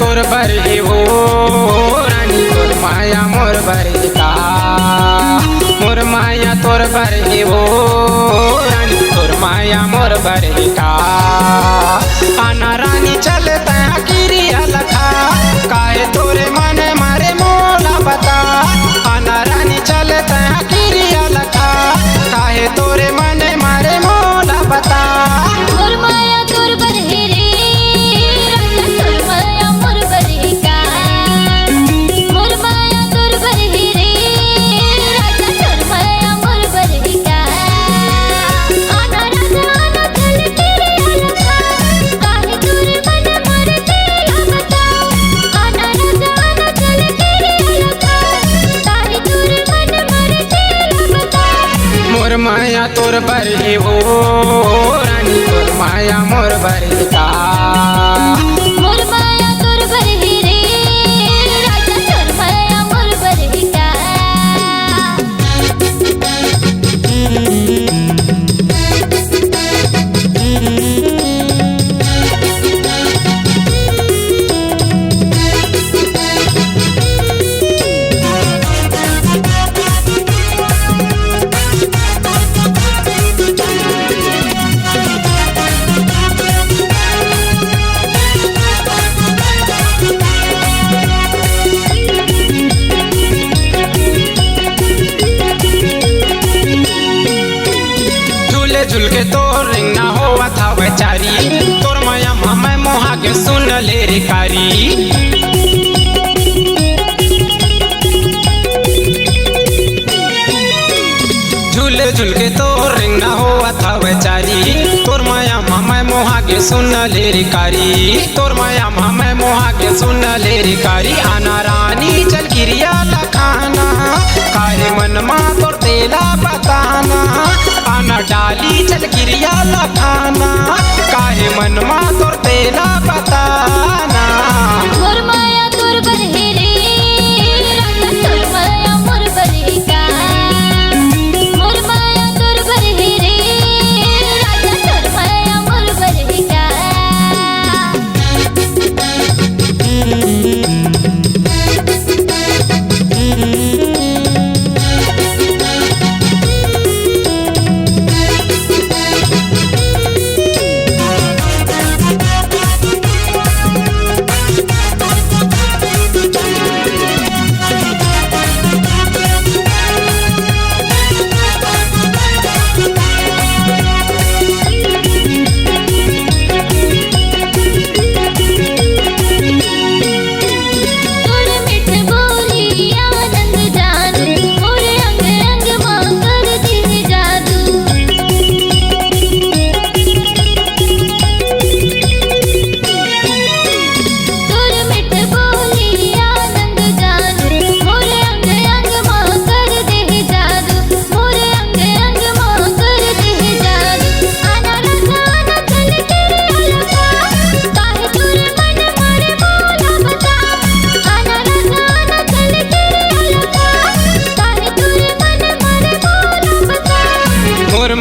तोर बरही हो रानी तोर माया मोर बरही का मोर माया तोर बरही हो रानी तोर माया मोर बरही का आना रानी चलता गिरिया लखा काहे तोरे मन मारे मोला बता आना रानी चलता गिरिया लखा काहे तोरे मन मारे मोला बता मोर माया तोर बरही रे माया तोर बरही हो रानी तोर माया मोर बरही का मोर माया तोर बरही रे राजा तोर माया मोर बरही का झुल के तोर रिंग ना होवा था बेचारी तोर माया मैं मोहा के सुन ले रे कारी झूल झुल के तोर रिंग ना होवा था बेचारी तोर माया मैं मोहा के सुन ले रे कारी तोर माया मैं मोहा के सुन ले रे कारी आना रानी चल गिरिया लखाना काहे मन मा तोर तेला बताना आना डाली चल गिरिया लखाना काहे मन मा तोर तेला बताना मोर माया तोर बरही रे राजा तोर माया मोर बरही का मोर माया तोर बरही रे राजा तोर माया मोर बरही का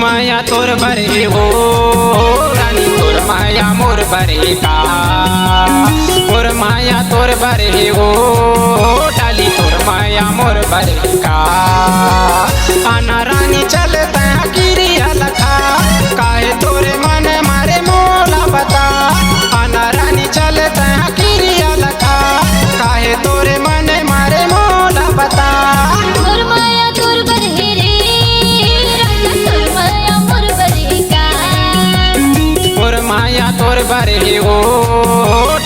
माया तोर बरही हो रानी तोर माया मोर बरही का मोर माया तोर बरही हो डाली तोर माया मोर बरही का आना रानी चलता गिरिया लखा काहे तोरे मन मारे मोला बता आना रानी चलता गिरिया लखा काहे तोरे मन मारे मोला बता मोर माया तोर बरही रे राजा तोर माया मोर बरही का मोर माया तोर बरही हो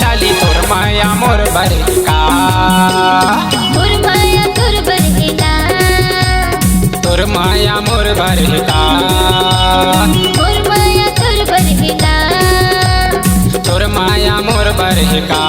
डाली तोर माया मोर बरही का मोर माया तोर बरही ना तोर माया मोर बरही का मोर माया तोर बरही ना तोर माया मोर बरही का